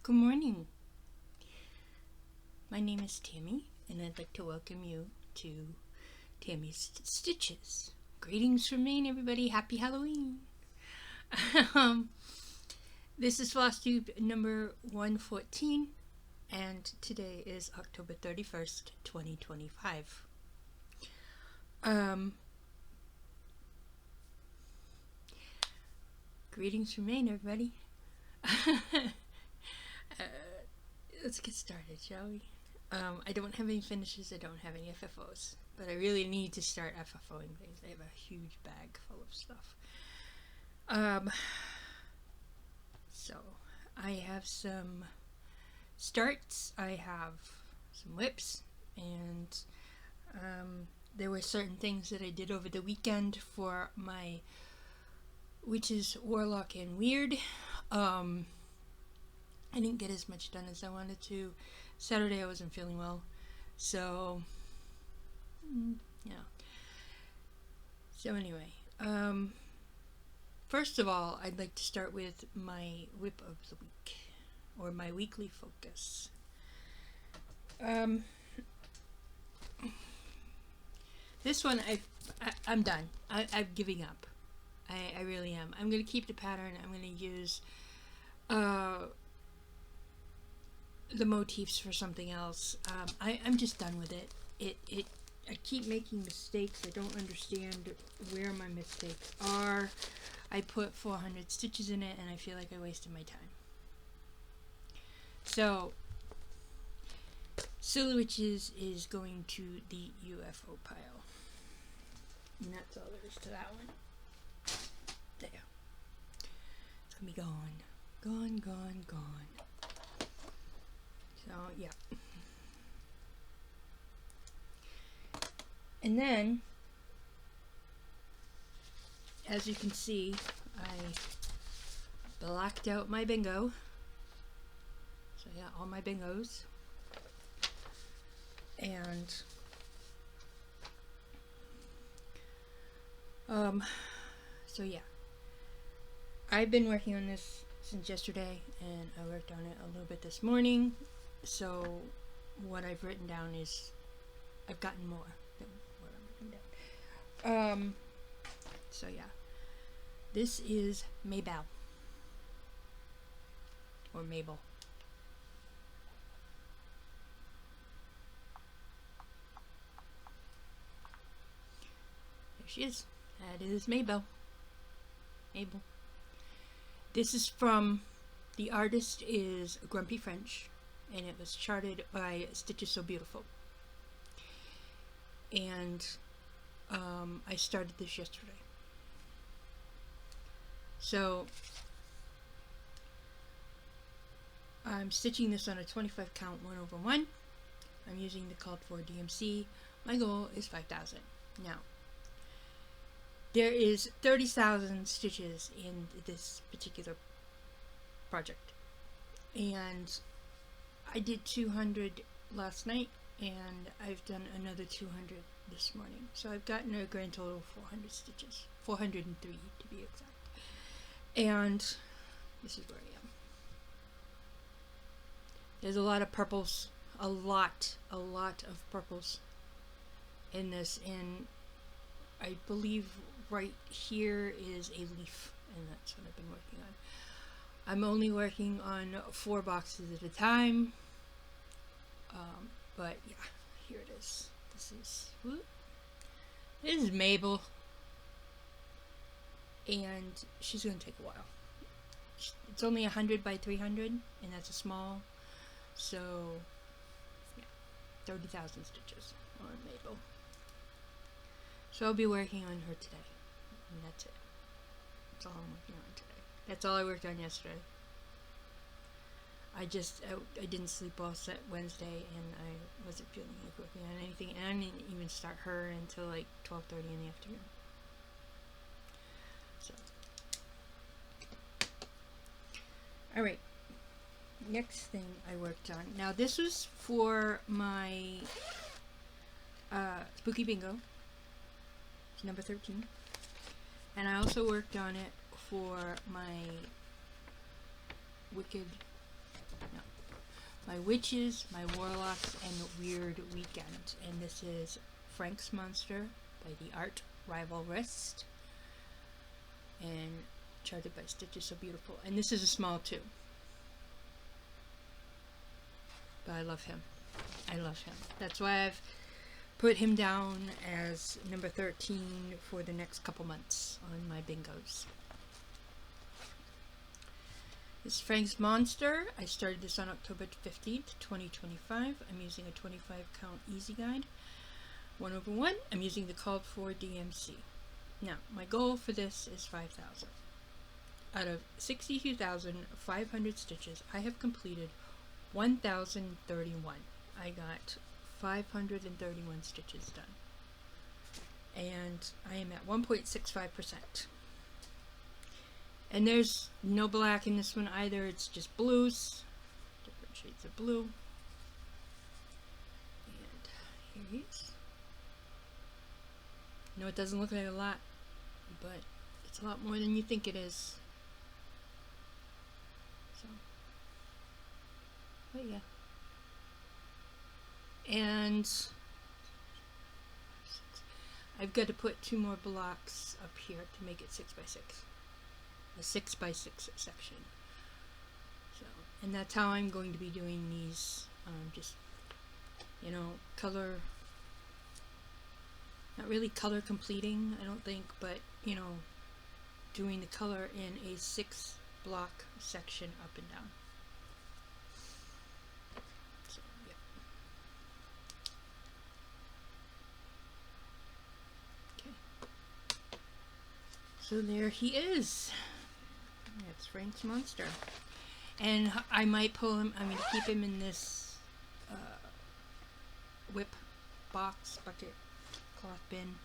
Good morning. My name is Tammy, and I'd like to welcome you to Tammy's Stitches. Greetings from Maine, everybody. Happy Halloween. This is FlossTube number 114, and today is October 31st, 2025. Greetings from Maine, everybody. Let's get started, shall we? I don't have any finishes, I don't have any FFOs, but I really need to start FFOing things. I have a huge bag full of stuff. So, I have some starts, I have some whips, and there were certain things that I did over the weekend for my Witches, Warlock, and Weird. I didn't get as much done as I wanted to. Saturday I wasn't feeling well, so yeah. So anyway, first of all, I'd like to start with my whip of the week, or my weekly focus. This one I'm done. I'm giving up. I really am. I'm gonna keep the pattern. I'm gonna use the motifs for something else. I'm just done with it. I keep making mistakes. I don't understand where my mistakes are. I put 400 stitches in it and I feel like I wasted my time. So, Silly Witches is going to the UFO pile. And that's all there is to that one. There. It's gonna be gone. Gone, gone, gone. So, yeah. And then, as you can see, I blacked out my bingo. So, yeah, all my bingos. And, so yeah. I've been working on this since yesterday, and I worked on it a little bit this morning. So what I've written down is I've gotten more than what I've written down. So yeah, this is Maybelle, or Mabel. There she is. That is Mabel. Mabel. This is from, the artist is Grumpy French, and it was charted by Stitches So Beautiful. And I started this yesterday. So I'm stitching this on a 25 count 1/1. I'm using the called for DMC. My goal is 5,000. Now, there is 30,000 stitches in this particular project, and I did 200 last night, and I've done another 200 this morning. So I've gotten a grand total of 400 stitches. 403 to be exact. And this is where I am. There's a lot of purples. A lot of purples in this, and I believe right here is a leaf, and that's what I've been working on. I'm only working on 4 boxes at a time. But yeah, here it is. This is Mabel, and she's gonna take a while. It's only 100 by 300, and that's a small. So yeah, 30,000 stitches on Mabel. So I'll be working on her today, and that's it. That's all I'm working on today. That's all I worked on yesterday. I didn't sleep all set Wednesday, and I wasn't feeling like working on anything, and I didn't even start her until like 12:30 in the afternoon. So, alright, next thing I worked on. Now this was for my Spooky Bingo. It's number 13. And I also worked on it for my Wicked No. My Witches, My Warlocks, and Weird Weekend. And this is Frank's Monster by the art Rivalrist. And charted by Stitch is so beautiful. And this is a small too. But I love him. I love him. That's why I've put him down as number 13 for the next couple months on my bingos. This is Frank's Monster. I started this on October 15th, 2025. I'm using a 25 count easy guide. 1/1. I'm using the called for DMC. Now, my goal for this is 5,000. Out of 62,500 stitches, I have completed 1,031. I got 531 stitches done. And I am at 1.65%. And there's no black in this one either, it's just blues. Different shades of blue. And here he is. No, it doesn't look like a lot, but it's a lot more than you think it is. So, but yeah. And I've got to put 2 more blocks up here to make it 6x6. A 6x6 section. So, and that's how I'm going to be doing these. Just, you know, color. Not really color completing, I don't think, but, you know, doing the color in a 6 block section up and down. So, yeah. Okay. So there he is. That's Frank's Monster. And I might pull him, I'm going to keep him in this whip box, bucket, cloth bin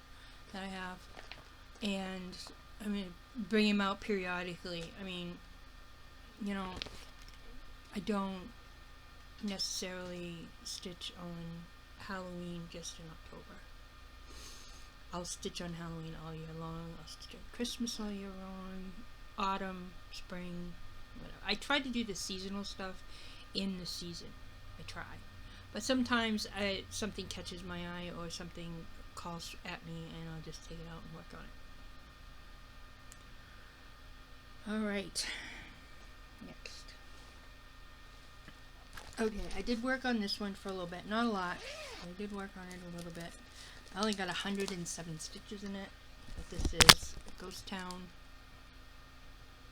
that I have. And I'm going to bring him out periodically. I mean, you know, I don't necessarily stitch on Halloween just in October. I'll stitch on Halloween all year long. I'll stitch on Christmas all year long. Autumn, spring, whatever. I try to do the seasonal stuff in the season. I try. But sometimes something catches my eye or something calls at me and I'll just take it out and work on it. Alright. Next. Okay, I did work on this one for a little bit. Not a lot. I did work on it a little bit. I only got 107 stitches in it. But this is Ghost Town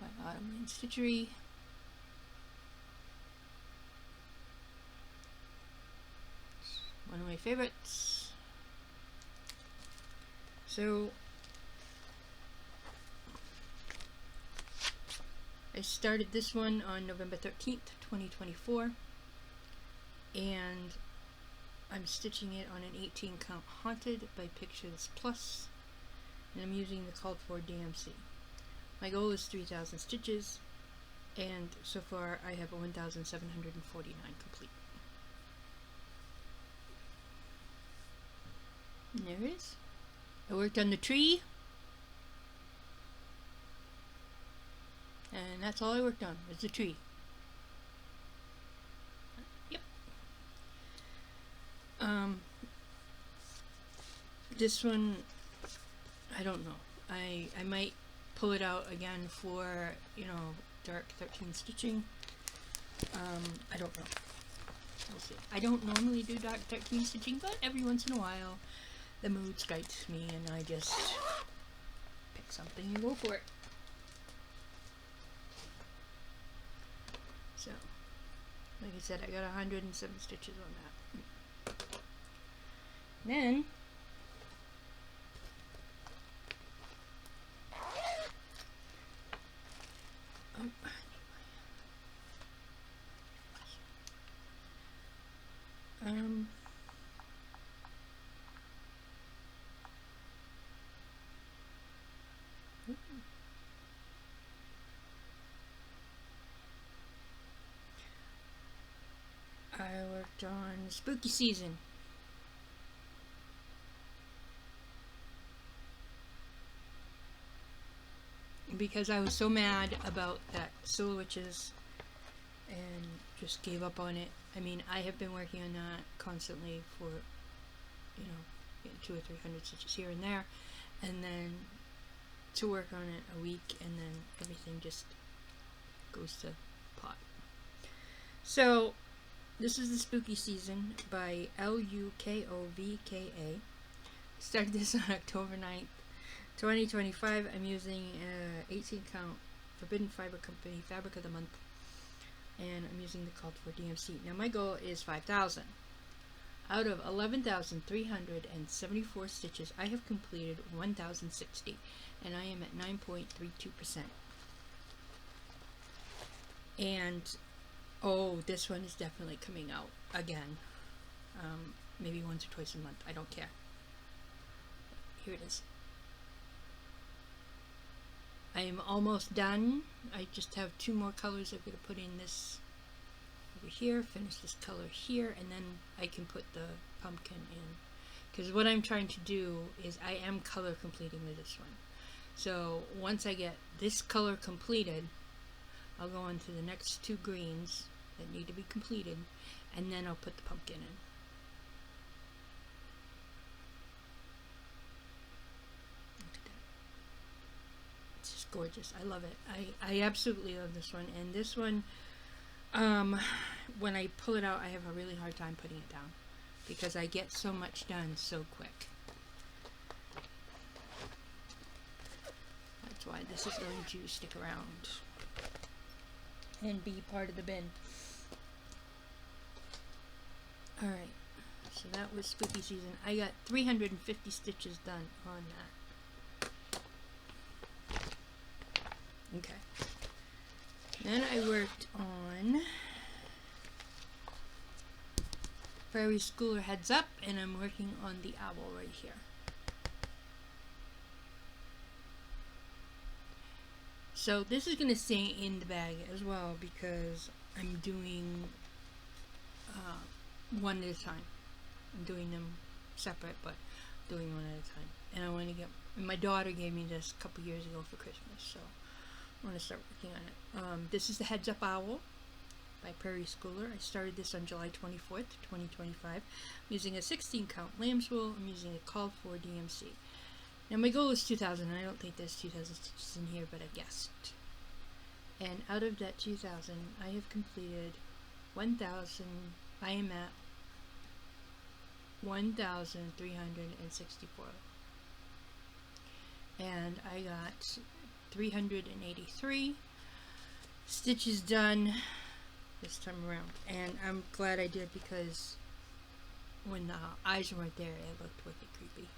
by Autumn and Stitchery. One of my favorites. So I started this one on November 13th, 2024, and I'm stitching it on an 18 count Haunted by Pictures Plus, and I'm using the called for DMC. My goal is 3,000 stitches, and so far I have 1,749 complete. And there it is. I worked on the tree, and that's all I worked on, was the tree. Yep. This one, I don't know. I might pull it out again for, you know, dark 13 stitching. I don't know. We'll see. I don't normally do dark 13 stitching, but every once in a while the mood strikes me and I just pick something and go for it. So, like I said, I got 107 stitches on that. Then I worked on Spooky Season. Because I was so mad about that Solar Witches and just gave up on it. I mean, I have been working on that constantly for, you know, 200 or 300 stitches here and there, and then to work on it a week, and then everything just goes to pot. So this is the Spooky Season by Lukvoka. Started this on October 9th, 2025. I'm using 18 count Forbidden Fiber Company Fabric of the Month, and I'm using the called for DMC. Now my goal is 5,000. Out of 11,374 stitches, I have completed 1,060, and I am at 9.32%. And oh, this one is definitely coming out again. Maybe once or twice a month. I don't care. Here it is. I am almost done. I just have 2 more colors. I'm going to put in this over here, finish this color here, and then I can put the pumpkin in. Because what I'm trying to do is I am color completing with this one. So once I get this color completed, I'll go on to the next 2 greens that need to be completed, and then I'll put the pumpkin in. Gorgeous. I love it. I absolutely love this one. And this one, when I pull it out, I have a really hard time putting it down because I get so much done so quick. That's why this is going to stick around and be part of the bin. Alright, so that was Spooky Season. I got 350 stitches done on that. Okay. Then I worked on Prairie Schooler Heads Up, and I'm working on the owl right here. So this is going to stay in the bag as well because I'm doing one at a time. I'm doing them separate, but doing one at a time. And I want to get, my daughter gave me this a couple years ago for Christmas, so I want to start working on it. This is the Heads Up Owl by Prairie Schooler. I started this on July 24th, 2025. I'm using a 16 count lamb's wool. I'm using a called for DMC. Now my goal is 2,000. I don't think there's 2,000 stitches in here, but I guessed. And out of that 2,000, I have completed 1,000. I am at 1,364. And I got 383 stitches done this time around, and I'm glad I did because when the eyes weren't there it looked wicked creepy.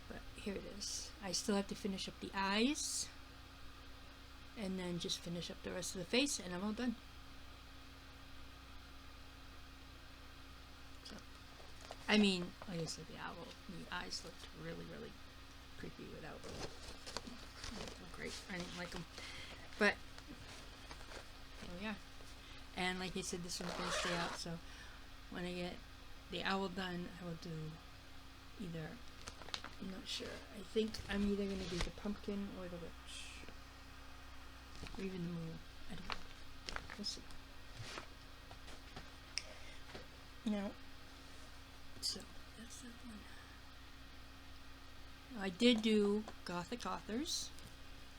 But here it is. I still have to finish up the eyes and then just finish up the rest of the face, and I'm all done. So, I mean, like I said, the eyes looked really, really creepy without. Great. I didn't like them, but here we are. And like I said, this one's going to stay out, so when I get the owl done, I will do either, I'm not sure, I think I'm either going to do the pumpkin or the witch, or even the moon. I don't know. We'll see. Now, so that's that one. I did do Gothic Authors,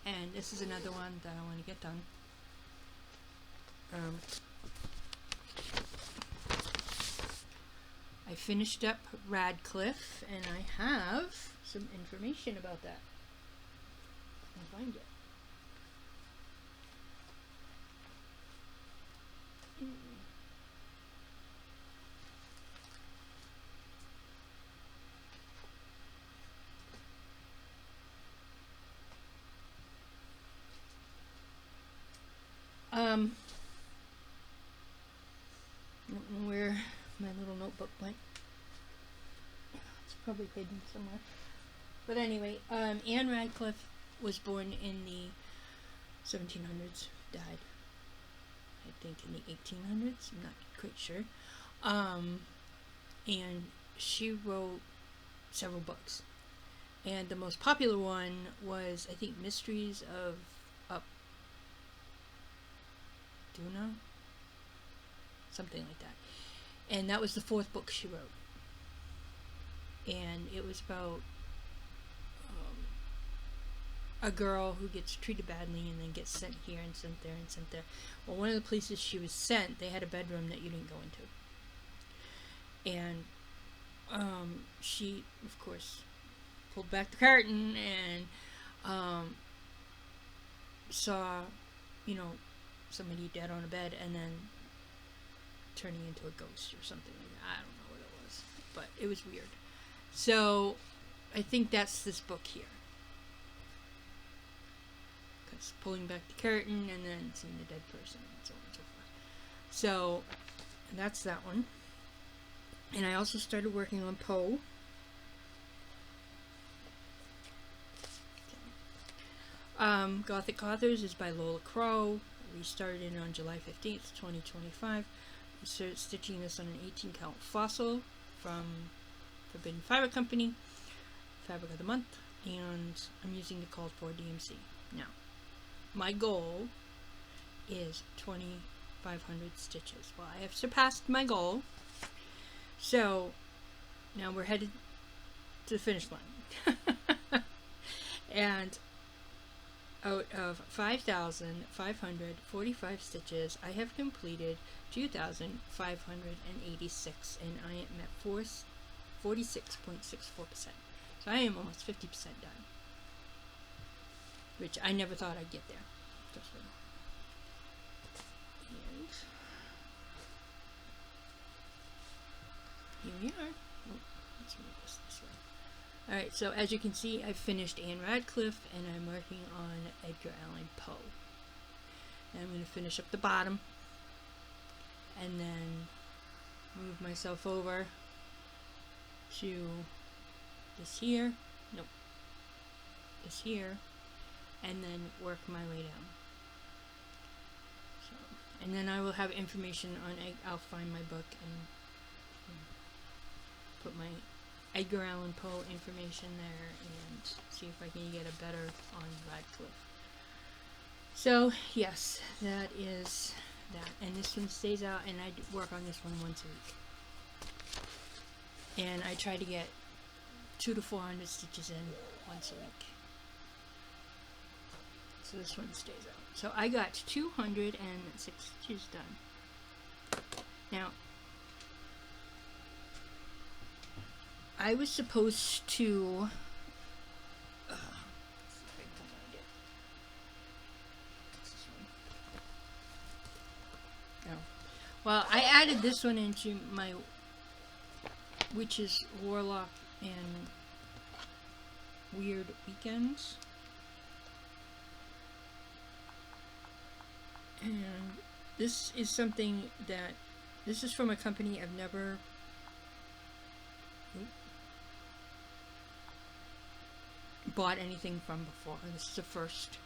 and this is another one that I want to get done. I finished up Radcliffe, and I have some information about that. I'll find it. I don't know where my little notebook went. It's probably hidden somewhere. But anyway, Anne Radcliffe was born in the 1700s, died, I think, in the 1800s. I'm not quite sure. And she wrote several books. And the most popular one was, I think, Mysteries of Duna. something like that. And that was the 4th book she wrote. And it was about a girl who gets treated badly and then gets sent here and sent there and sent there. Well, one of the places she was sent, they had a bedroom that you didn't go into. And she, of course, pulled back the curtain and saw, you know, somebody dead on a bed and then turning into a ghost or something like that. I don't know what it was, but it was weird. So I think that's this book here. Because pulling back the curtain and then seeing the dead person and so on and so forth. So that's that one. And I also started working on Poe. Gothic Authors is by Lola Crow. We started it on July 15th, 2025. We started stitching this on an 18 count fossil from Forbidden Fabric Company, Fabric of the Month, and I'm using the called for DMC. Now, my goal is 2,500 stitches. Well, I have surpassed my goal, so now we're headed to the finish line. And out of 5,545 stitches, I have completed 2,586, and I am at 46.64%. So I am almost 50% done, which I never thought I'd get there. And here we are. Oh, let's move this way. Alright, so as you can see, I've finished Anne Radcliffe, and I'm working on Edgar Allan Poe. And I'm going to finish up the bottom, and then move myself over to this here, nope, this here, and then work my way down. So, and then I will have information on, I'll find my book and put my Edgar Allan Poe information there and see if I can get a better on Radcliffe. So yes, that is that, and this one stays out, and I work on this one once a week, and I try to get 200 to 400 stitches in once a week. So this one stays out. So I got 206 stitches done. Now, I was supposed to well, I added this one into my Witches, Warlock, and Weird Weekends. And this is something that, this is from a company I've never bought anything from before. This is the first.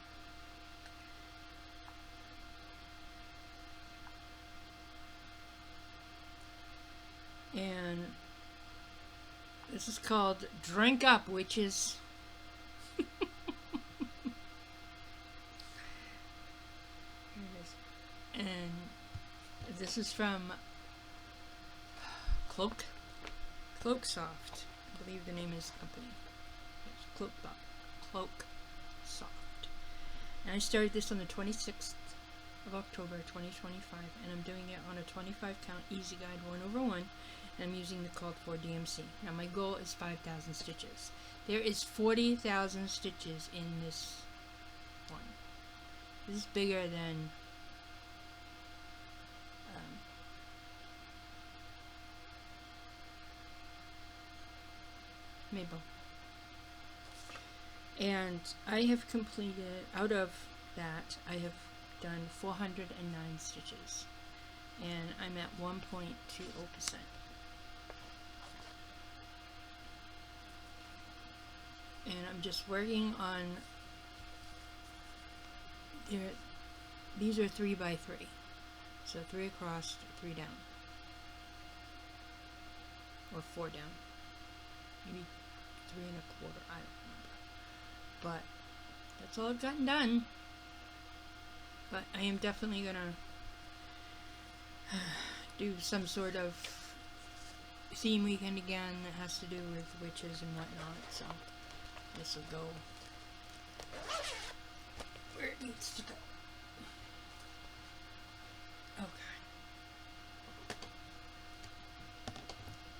And this is called Drink Up Witches. And this is from Cloak. Cloak Soft. I believe the name is the company. It's Cloak Soft. And I started this on the 26th of October 2025, and I'm doing it on a 25 count Easy Guide 1/1, and I'm using the called for DMC. Now my goal is 5,000 stitches. There is 40,000 stitches in this one. This is bigger than Mabel. And I have completed, out of that, I have done 409 stitches. And I'm at 1.20%. And I'm just working on, these are 3 by 3. So 3 across, 3 down. Or 4 down. Maybe 3 1/4, I don't remember. But that's all I've gotten done. But I am definitely gonna do some sort of theme weekend again that has to do with witches and whatnot, so this will go where it needs to go. Okay.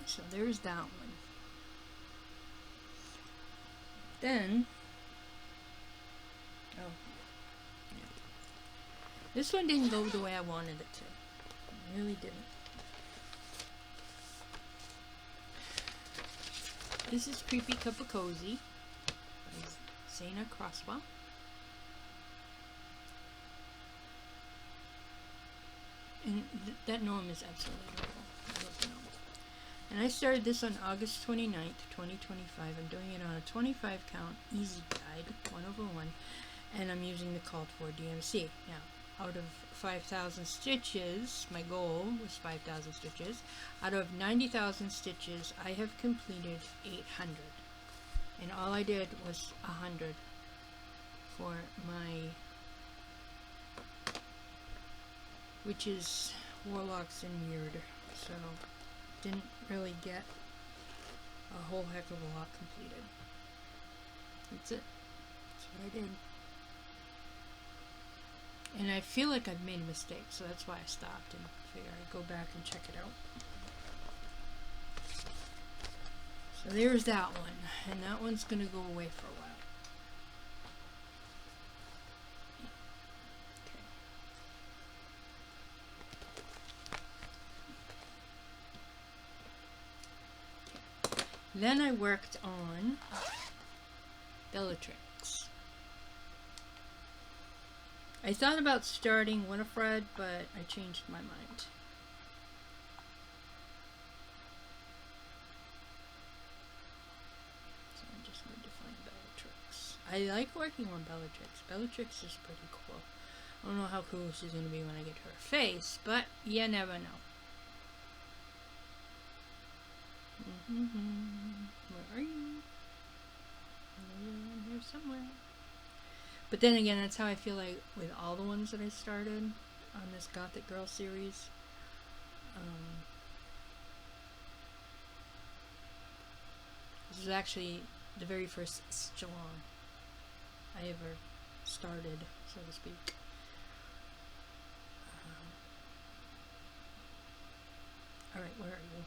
So there's that one. Then, oh, yeah. This one didn't go the way I wanted it to. It really didn't. This is Creepy Cup of Cozy by Zanna Crosswell. And that gnome is absolutely adorable. I love the gnome. And I started this on August 29th, 2025. I'm doing it on a 25 count easy guide, 1/1, and I'm using the called for DMC. Now, out of 5,000 stitches, my goal was 5,000 stitches. Out of 90,000 stitches, I have completed 800. And all I did was 100 for my witches, warlocks, and weird. So, didn't really get a whole heck of a lot completed. That's it. That's what I did. And I feel like I've made a mistake, so that's why I stopped and figured I'd go back and check it out. So there's that one, and that one's gonna go away for a while. Then I worked on Bellatrix. I thought about starting Winifred, but I changed my mind. So I just need to find Bellatrix. I like working on Bellatrix. Bellatrix is pretty cool. I don't know how cool she's going to be when I get her face, but you never know. Where are you? You're in here somewhere. But then again, that's how I feel like with all the ones that I started on this Gothic Girl series. This is actually the very first salon I ever started, so to speak. Alright, where are you?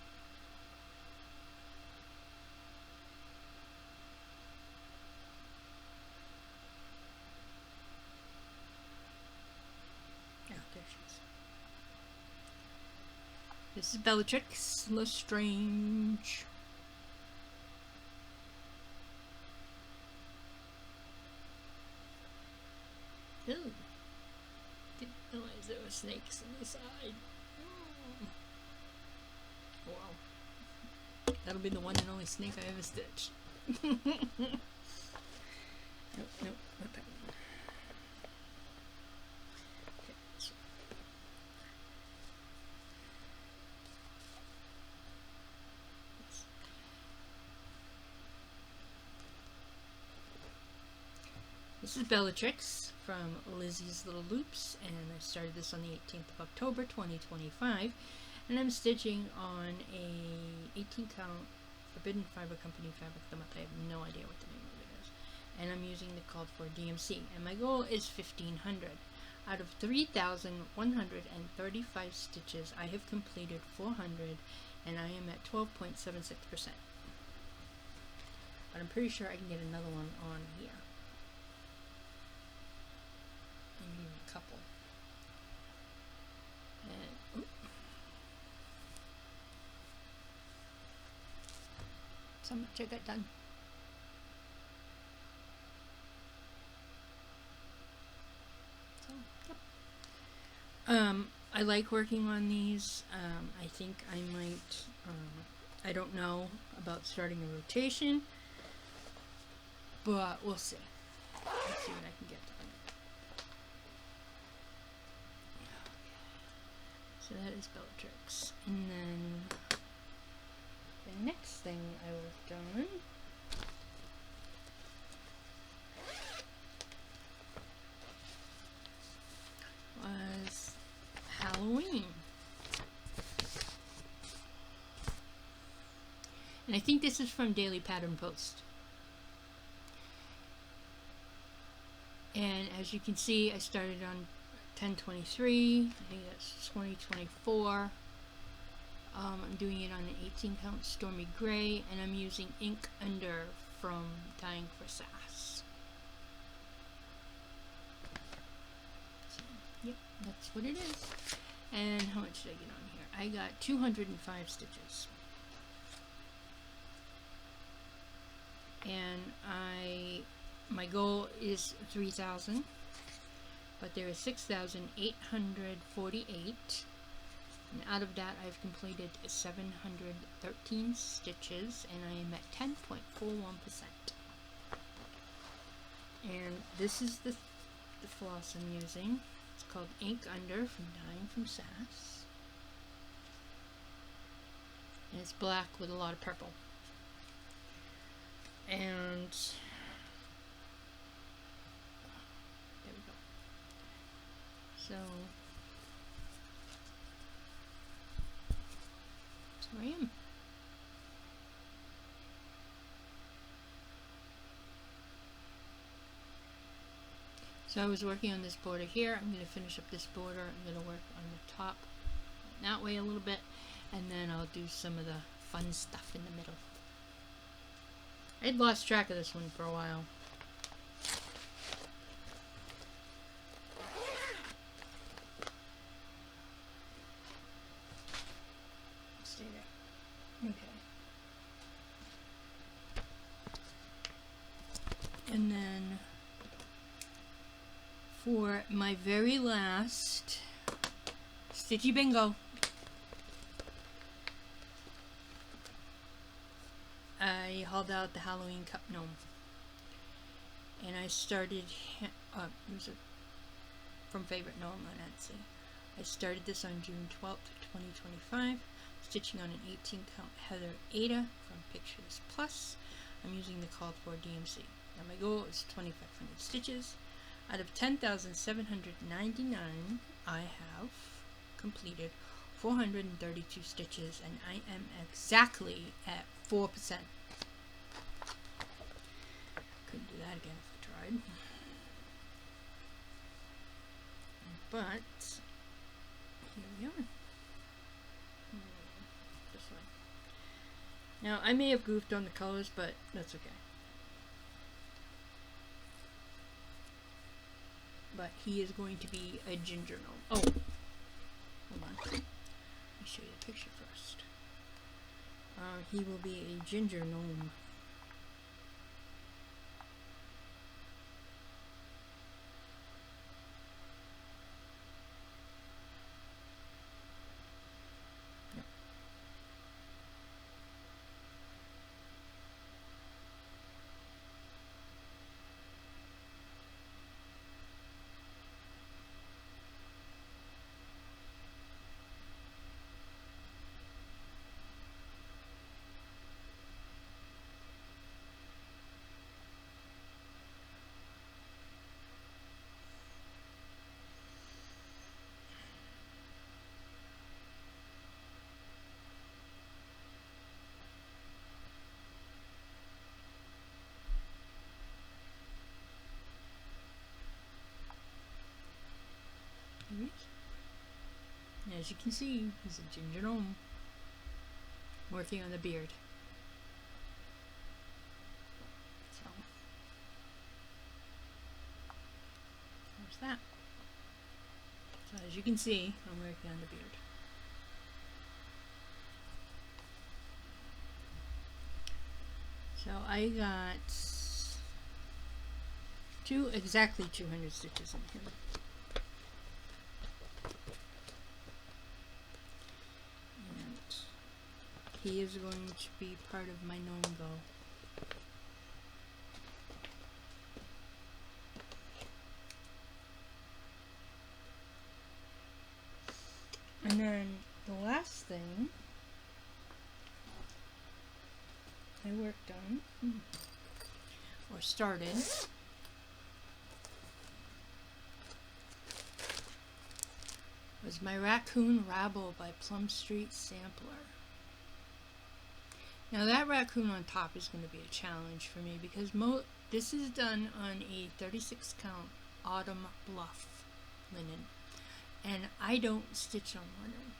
There she is. This is Bellatrix Lestrange. Ooh. Didn't realize there were snakes on the side. Oh. Wow. That'll be the one and only snake I ever stitched. Nope, not that one. This is Bellatrix from Lizzie's Little Loops, and I started this on the 18th of October 2025, and I'm stitching on a 18 count Forbidden Fiber Company fabric the month. I have no idea what the name of it is, and I'm using the called for DMC, and my goal is 1,500. Out of 3,135 stitches, I have completed 400, and I am at 12.76%. But I'm pretty sure I can get another one on here. Maybe a couple. And so much I got done. So, yep. I like working on these. I think I might. I don't know about starting a rotation, but we'll see. Let's see what I can get done. So that is Bellatrix. And then the next thing I worked on was Halloween. I think this is from Daily Pattern Post. And as you can see, I started on 10/23. I think that's 2024. I'm doing it on an 18 count Stormy Gray, and I'm using Ink Under from Dying for Sass. So, yep, that's what it is. And how much did I get on here? I got 205 stitches. And my goal is 3,000, but there is 6,848. And out of that, I've completed 713 stitches, and I am at 10.41%. And this is the floss I'm using. It's called Ink Under from Dying from Sass. And it's black with a lot of purple. And there we go. So I am. So I was working on this border here. I'm going to finish up this border. I'm going to work on the top that way a little bit, and then I'll do some of the fun stuff in the middle. I'd lost track of this one for a while. Stay there. Okay. And then for my very last Stitchy Bingo, I hauled out the Halloween Cup Gnome. And I started, it was from Favorite Gnome on Etsy. I started this on June 12th, 2025. Stitching on an 18 count Heather Ada from Pictures Plus. I'm using the called for DMC. Now my goal is 2,500 stitches. Out of 10,799, I have completed 432 stitches, and I am exactly at 4%. Couldn't do that again if I tried. But here we are. This way. Now I may have goofed on the colors, but that's okay. But he is going to be a ginger gnome. Oh, hold on. Let me show you the picture first. He will be a ginger gnome. And as you can see, he's a ginger gnome working on the beard. So there's that. So as you can see, I'm working on the beard. So I got exactly 200 stitches in him. He is going to be part of my gnome go. And then the last thing I worked on, or started, was my Raccoon Rabble by Plum Street Sampler. Now that raccoon on top is going to be a challenge for me because this is done on a 36 count autumn bluff linen, and I don't stitch on linen.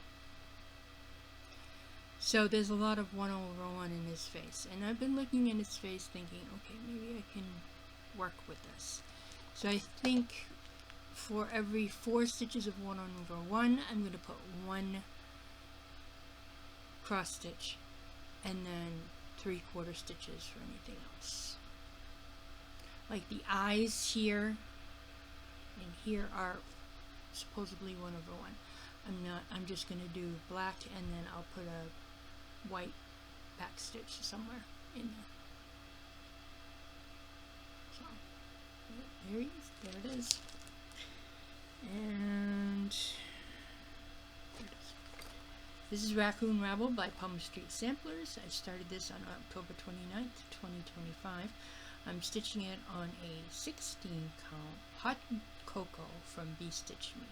So there's a lot of 1/1 in his face, and I've been looking at his face thinking, okay, maybe I can work with this. So I think for every 4 stitches of 1/1, I'm going to put 1 cross stitch and then 3/4 stitches for anything else. Like the eyes here and here are supposedly 1/1. I'm just going to do black, and then I'll put a white back stitch somewhere in there. So there it is. And this is Raccoon Rabble by Palm Street Samplers. I started this on October 29th, 2025. I'm stitching it on a 16 count hot cocoa from Bee Stitch Me.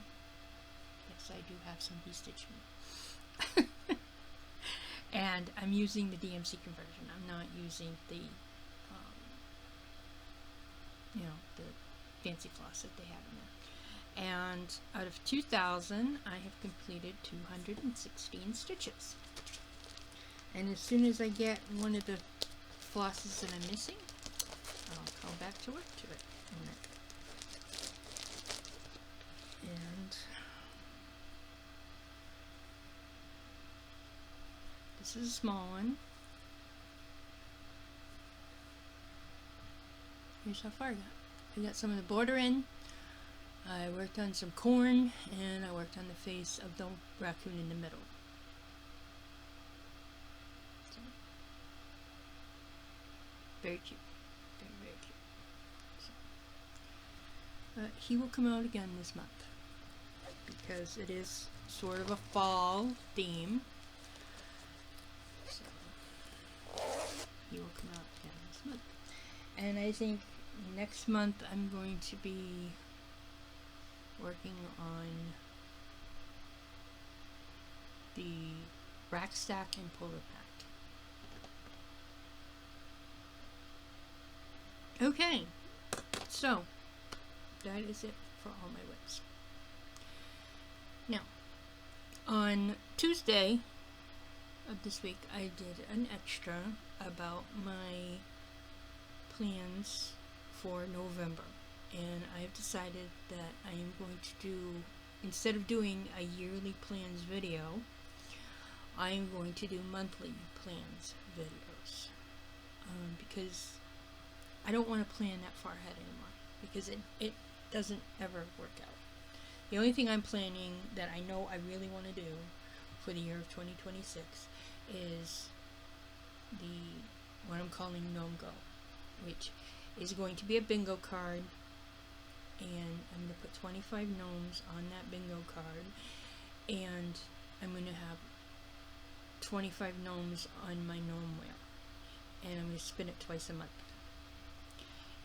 Yes, I do have some Bee Stitch Me. And I'm using the DMC conversion. I'm not using the, the fancy floss that they have in there. And out of 2,000, I have completed 216 stitches. And as soon as I get one of the flosses that I'm missing, I'll come back to work to it. And this is a small one. Here's how far I got. I got some of the border in. I worked on some corn, and I worked on the face of the raccoon in the middle. So, very cute. Very, very cute. So, he will come out again this month because it is sort of a fall theme. So, he will come out again this month. And I think next month I'm going to be working on the rack stack and polar pack. Okay, so that is it for all my whips. Now, on Tuesday of this week, I did an extra about my plans for November. And I've decided that I am going to do, instead of doing a yearly plans video, I am going to do monthly plans videos. Because I don't want to plan that far ahead anymore, because it doesn't ever work out. The only thing I'm planning that I know I really want to do for the year of 2026 is what I'm calling Gnome Go, which is going to be a bingo card. And I'm going to put 25 gnomes on that bingo card, and I'm going to have 25 gnomes on my gnome wheel, and I'm going to spin it twice a month.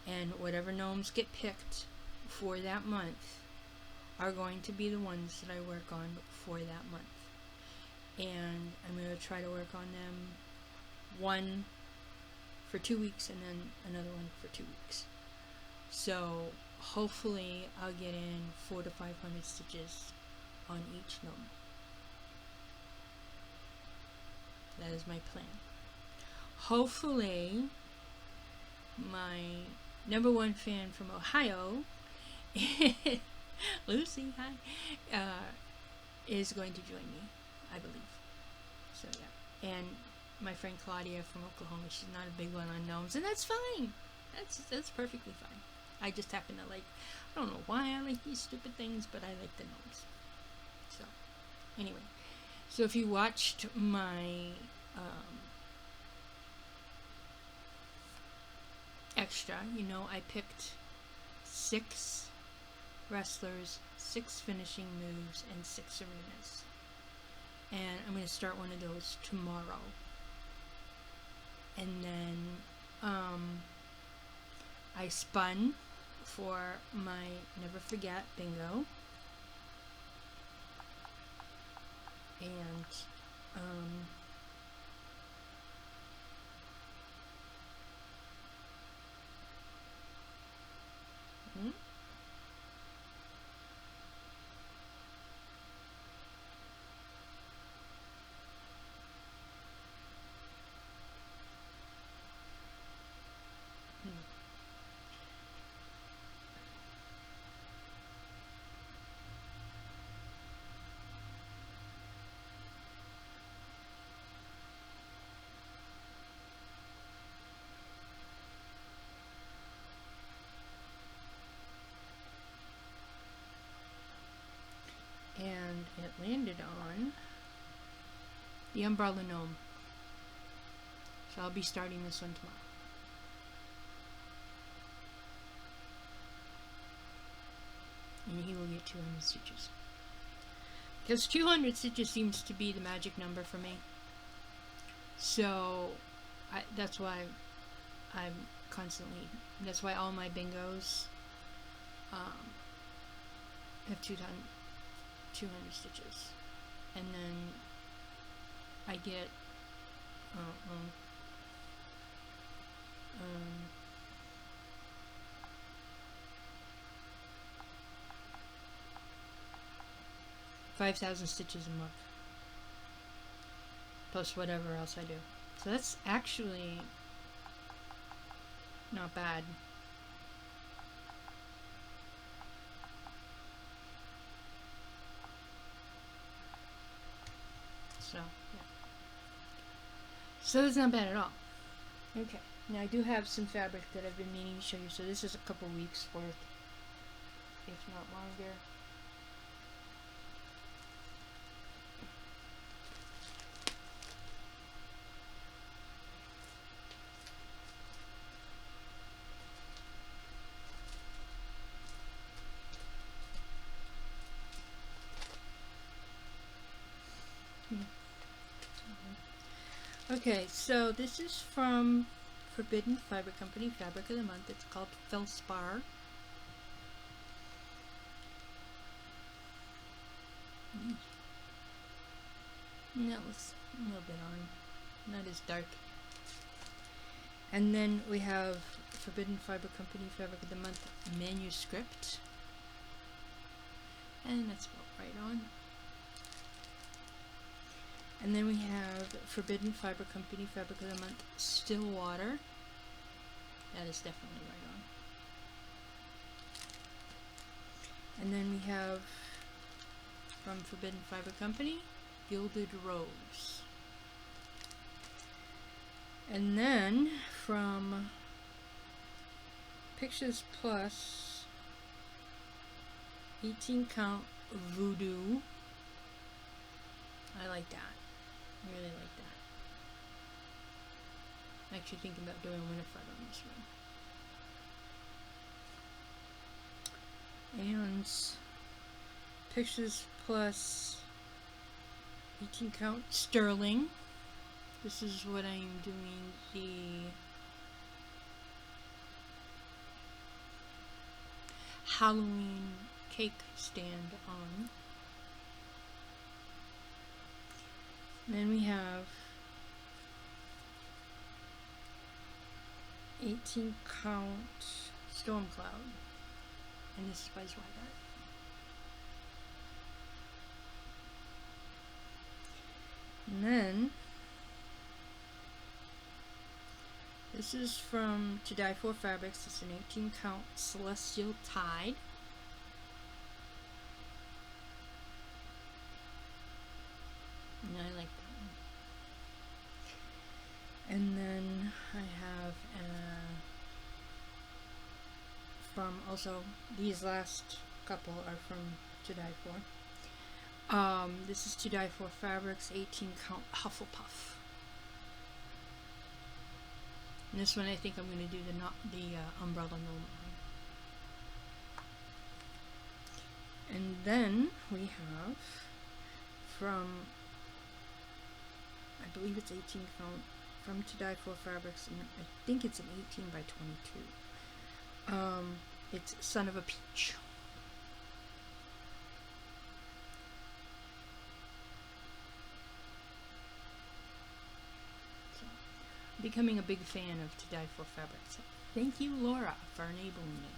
And whatever gnomes get picked for that month are going to be the ones that I work on for that month. And I'm going to try to work on them one for 2 weeks and then another one for 2 weeks. So hopefully I'll get in 400 to 500 stitches on each gnome. That is my plan. Hopefully my #1 fan from Ohio, Lucy, hi, is going to join me, I believe. So yeah. And my friend Claudia from Oklahoma, she's not a big one on gnomes, and that's fine. That's perfectly fine. I just happen to like, I don't know why I like these stupid things, but I like the gnomes. So, anyway. So if you watched my extra, you know I picked 6 wrestlers, 6 finishing moves, and 6 arenas. And I'm going to start one of those tomorrow. And then I spun for my Never Forget bingo, and on the Umbrella Gnome. So I'll be starting this one tomorrow. And he will get 200 stitches. Because 200 stitches seems to be the magic number for me. So that's why I'm constantly, that's why all my bingos have 200 stitches. And then I get 5,000 stitches a month, plus whatever else I do. So that's actually not bad. So, yeah. So it's not bad at all. Okay. Now I do have some fabric that I've been meaning to show you. So this is a couple weeks worth, if not longer. Okay, so this is from Forbidden Fiber Company, Fabric of the Month. It's called Feldspar. That was a little bit on, not as dark. And then we have Forbidden Fiber Company, Fabric of the Month Manuscript. And that's about right on. And then we have Forbidden Fiber Company, Fabric of the Month, Stillwater. That is definitely right on. And then we have, from Forbidden Fiber Company, Gilded Rose. And then, from Pictures Plus, 18 count Voodoo. I like that. I really like that. I'm actually thinking about doing Winifred on this one. And Pictures Plus 18 count Sterling. This is what I am doing the Halloween cake stand on. Then we have 18 count Storm Cloud, and this is by Zweigat. And then this is from To Die For Fabrics. It's an 18 count Celestial Tide. And I like that one. And then I have from also, these last couple are from To Die For. This is To Die For Fabrics 18 count Hufflepuff. And this one I think I'm going to do the Umbrella Gnome on. And then we have from, I believe it's 18 count, from To Die For Fabrics, and I think it's an 18 by 22. It's Son of a Peach. So, becoming a big fan of To Die For Fabrics. Thank you, Laura, for enabling me.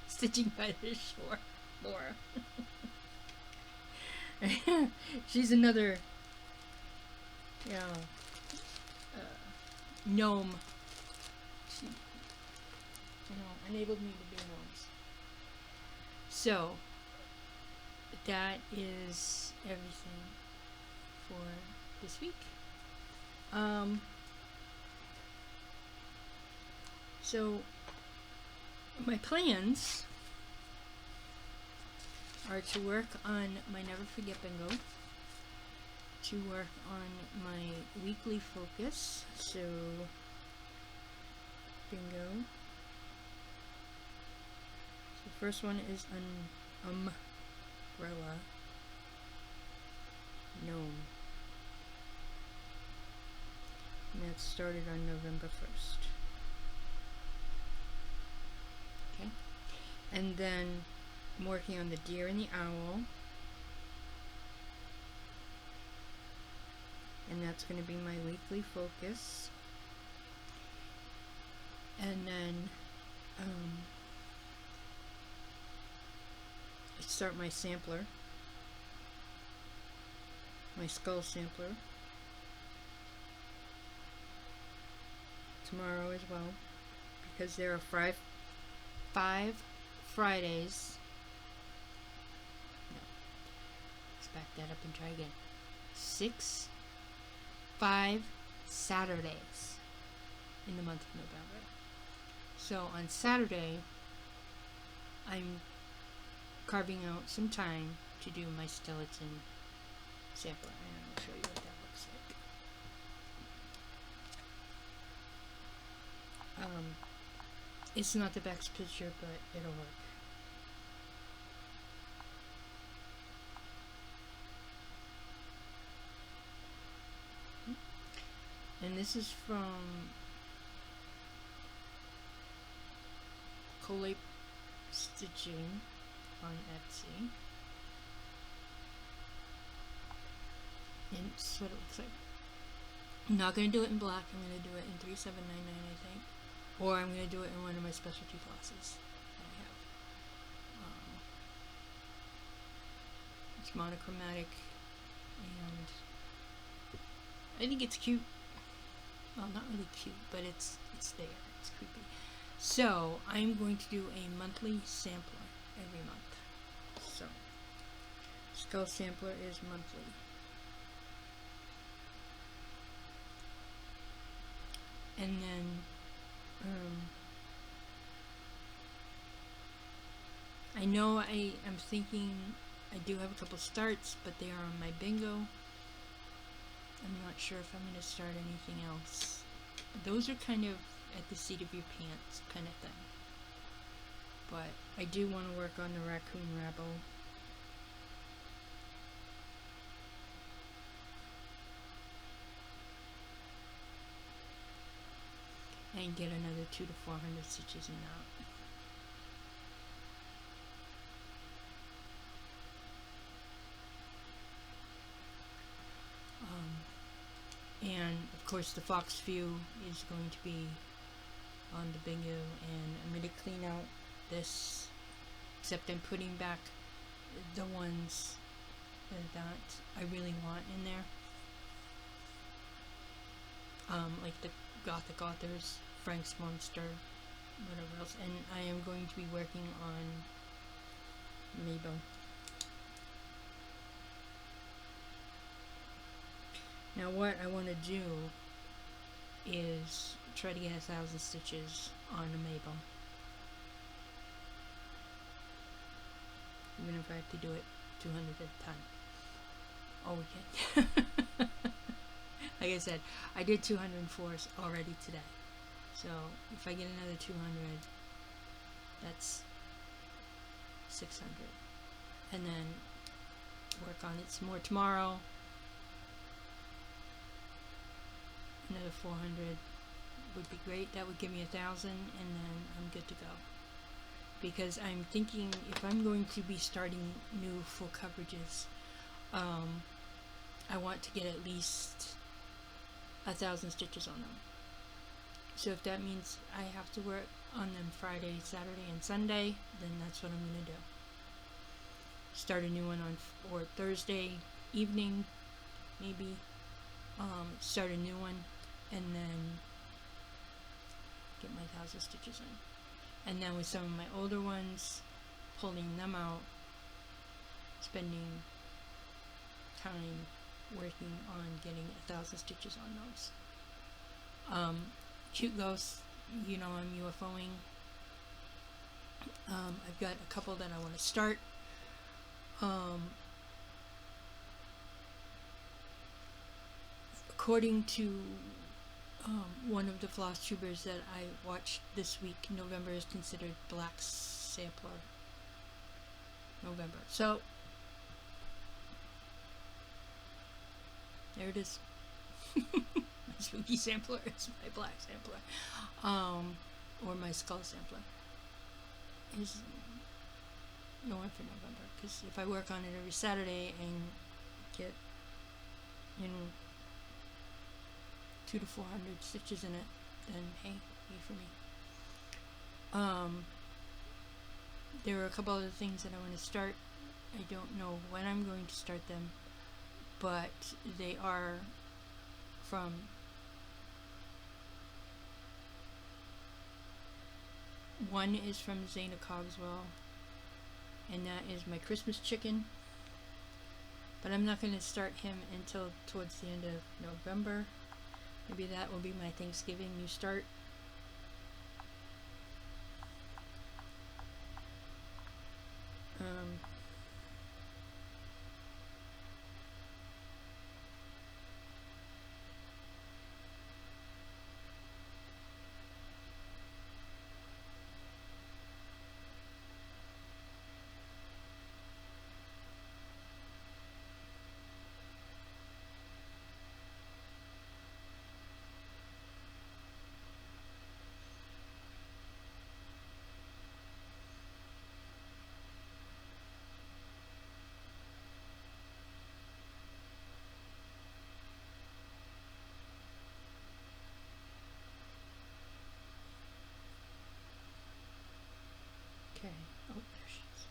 Stitching by the Shore, Laura. She's another, you know, gnome. She, you know, enabled me to do gnomes. So, that is everything for this week. So, my plans are to work on my Never Forget Bingo, to work on my weekly focus, so bingo. So the first one is an umbrella gnome. And that started on November 1st. Okay. And then I'm working on the deer and the owl. And that's going to be my weekly focus. And then I start my sampler, my skull sampler, tomorrow as well, because there are five Fridays. No, let's back that up and try again. 5 Saturdays in the month of November. So on Saturday, I'm carving out some time to do my skeleton sampler, and I'll show you what that looks like. It's not the best picture, but it'll work. And this is from Cloak Stitching on Etsy. And it's what it looks like. I'm not going to do it in black. I'm going to do it in 3799, I think. Or I'm going to do it in one of my specialty flosses that I have. It's monochromatic, and I think it's cute. Well, not really cute, but it's there. It's creepy. So I'm going to do a monthly sampler every month. So skull sampler is monthly. And then I know I'm thinking I do have a couple starts, but they are on my bingo. I'm not sure if I'm going to start anything else. Those are kind of at the seat of your pants kind of thing. But I do want to work on the raccoon rabble. And get another 200 to 400 stitches in that. And of course the fox view is going to be on the bingo, and I'm going to clean out this, except I'm putting back the ones that I really want in there. Like the Gothic authors, Frank's Monster, whatever else, and I am going to be working on Mabel. Now what I want to do is try to get 1,000 stitches on a Mabel. Even if I have to do it 200 at a time. Oh, we can. Like I said, I did 204 already today. So if I get another 200, that's 600. And then work on it some more tomorrow. Another 400 would be great. That would give me 1,000, and then I'm good to go. Because I'm thinking if I'm going to be starting new full coverages, I want to get at least 1,000 stitches on them. So if that means I have to work on them Friday, Saturday, and Sunday, then that's what I'm going to do. Start a new one on or Thursday evening, maybe. Start a new one, and then get my 1,000 stitches in. And then with some of my older ones, pulling them out, spending time working on getting 1,000 stitches on those. Cute ghosts, you know I'm UFOing. I've got a couple that I want to start. According to one of the FlossTubers that I watched this week, November is considered Black Sampler November. So there it is. My spooky sampler is my black sampler, or my skull sampler is going for November, because if I work on it every Saturday and get, you know, 200 to 400 stitches in it, then hey, yay for me. There are a couple other things that I want to start. I don't know when I'm going to start them, but they are from one is from Zanna Crosswell, and that is my Christmas chicken, but I'm not going to start him until towards the end of November. Maybe that will be my Thanksgiving new start. Okay. Oh, there she is.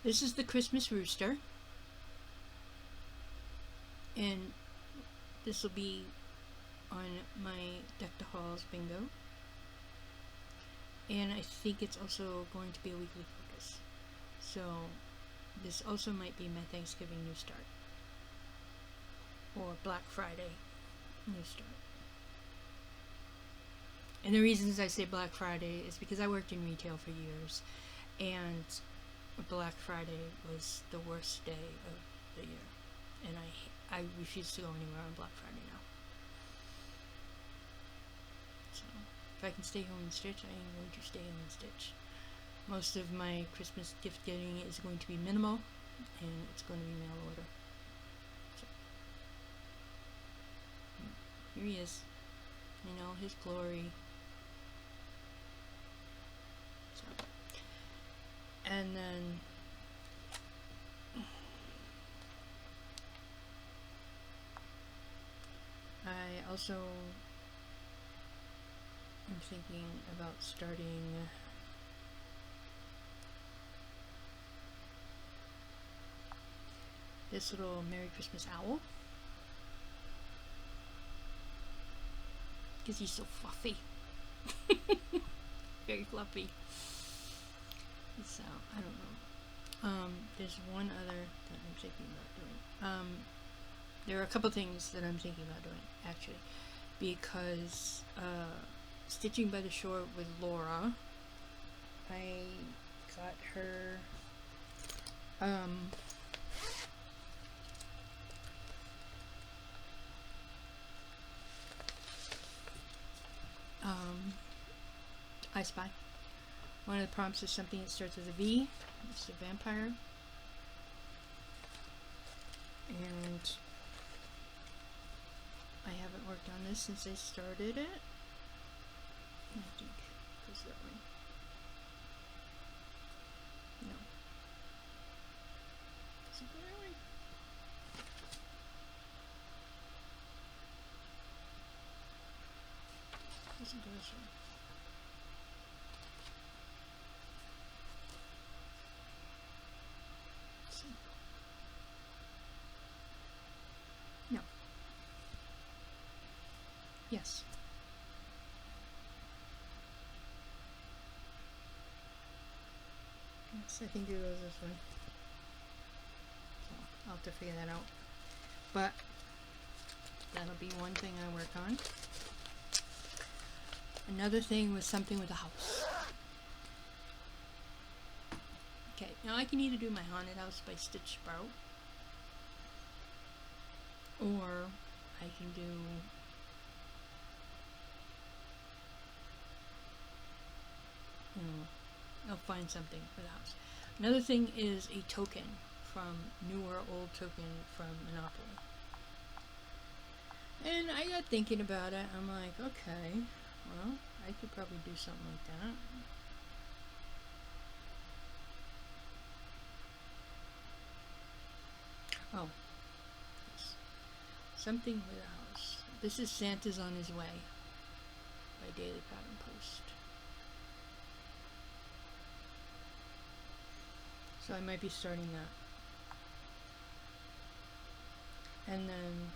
This is the Christmas rooster, and this will be on my Deck the Halls bingo, and I think it's also going to be a weekly focus, so this also might be my Thanksgiving new start, or Black Friday new start. And the reasons I say Black Friday is because I worked in retail for years, and Black Friday was the worst day of the year, and I refuse to go anywhere on Black Friday now. So if I can stay home and stitch, I am going to stay home and stitch. Most of my Christmas gift getting is going to be minimal, and it's going to be mail order. So here he is, in all his glory. And then I also am thinking about starting this little Merry Christmas owl, because he's so fluffy. Very fluffy. So, I don't know. There's one other that I'm thinking about doing. There are a couple things that I'm thinking about doing, actually. Because, Stitching by the Shore with Laura, I got her, I Spy. One of the prompts is something that starts with a V. It's a vampire. And I haven't worked on this since I started it. I think it goes that way. No. Does it go that way? Doesn't go this way. No. Yes. Yes, I think it goes this way. So I'll have to figure that out. But that'll be one thing I work on. Another thing was something with a house. Now I can either do my haunted house by Stitch Sprout, or I can do I'll find something for the house. Another thing is a token from new or old token from Monopoly. And I got thinking about it. I'm like, okay, well, I could probably do something like that. Oh, yes. Something with a house. This is Santa's on His Way by Daily Pattern Post. So I might be starting that. And then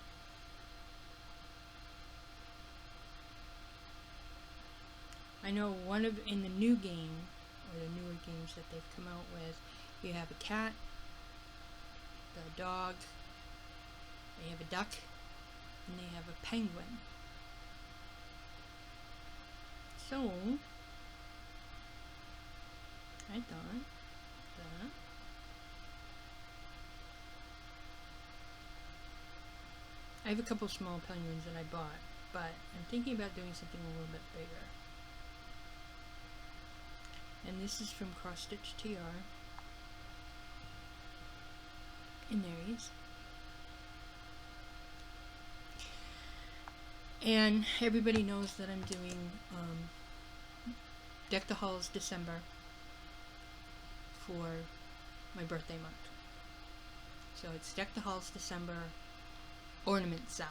I know in the new game, or the newer games that they've come out with, you have a cat, a dog, they have a duck, and they have a penguin. So I thought that I have a couple small penguins that I bought, but I'm thinking about doing something a little bit bigger. And this is from Cross Stitch TR. And there he is. And everybody knows that I'm doing Deck the Halls December for my birthday month. So it's Deck the Halls December ornament sale.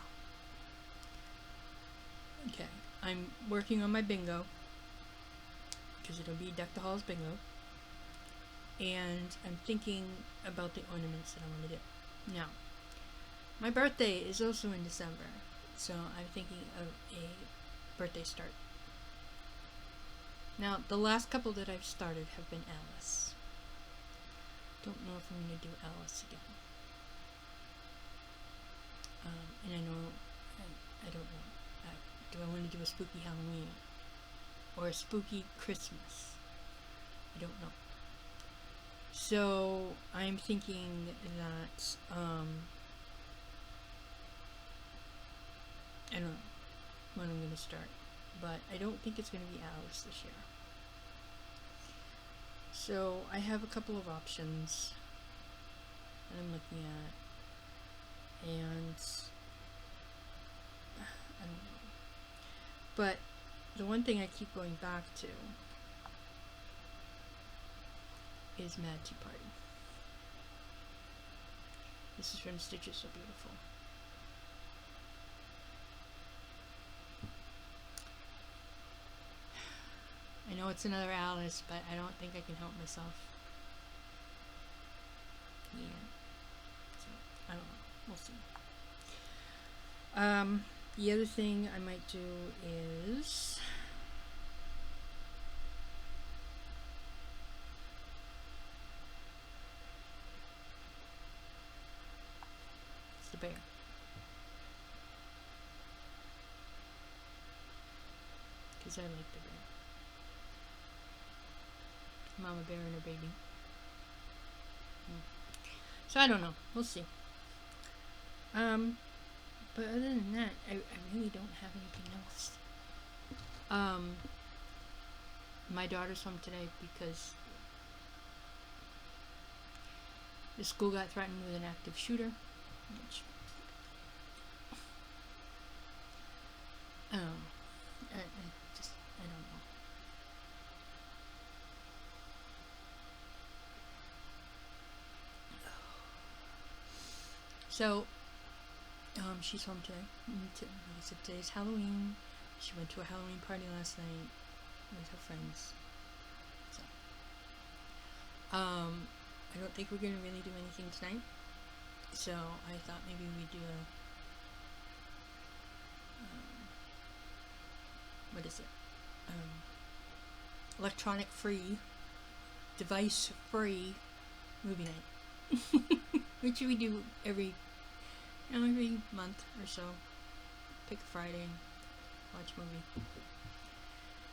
Okay, I'm working on my bingo, because it'll be Deck the Halls bingo, and I'm thinking about the ornaments that I want to do. Now, my birthday is also in December, so I'm thinking of a birthday start. Now, the last couple that I've started have been Alice. Don't know if I'm going to do Alice again. And I know, I don't know. Do I want to do a spooky Halloween? Or a spooky Christmas? I don't know. So, I'm thinking that, I don't know when I'm going to start. But I don't think it's going to be Alice this year. So, I have a couple of options that I'm looking at. And I don't know. But the one thing I keep going back to is Mad Tea Party. This is from Stitches So Beautiful. I know it's another Alice, but I don't think I can help myself. Yeah. So, I don't know. We'll see. The other thing I might do is it's the bear. Because I like the bear. Mama bear and her baby. So I don't know. We'll see. But other than that, I really don't have anything else. My daughter's home today because the school got threatened with an active shooter, which I don't know. So, she's home today. Like I said, today's Halloween. She went to a Halloween party last night with her friends. So, I don't think we're gonna really do anything tonight. So I thought maybe we'd do a what is it? Electronic free, device free movie night. Which we do every month or so. Pick a Friday and watch a movie.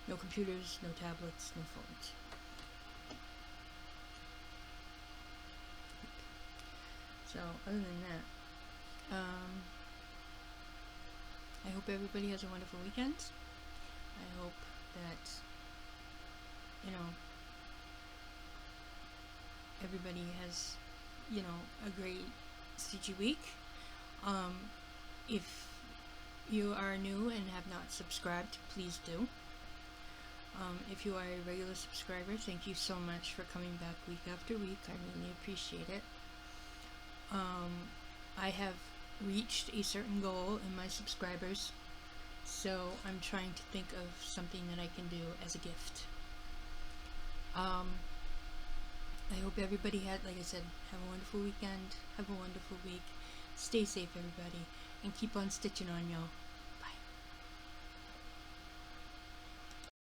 No computers, no tablets, no phones. So other than that, I hope everybody has a wonderful weekend. I hope that, you know, everybody has, you know, a great stitchy week. If you are new and have not subscribed, please do. If you are a regular subscriber, thank you so much for coming back week after week. I really appreciate it. I have reached a certain goal in my subscribers, so I'm trying to think of something that I can do as a gift. I hope everybody had, like I said, have a wonderful weekend, have a wonderful week. Stay safe, everybody, and keep on stitching on, y'all.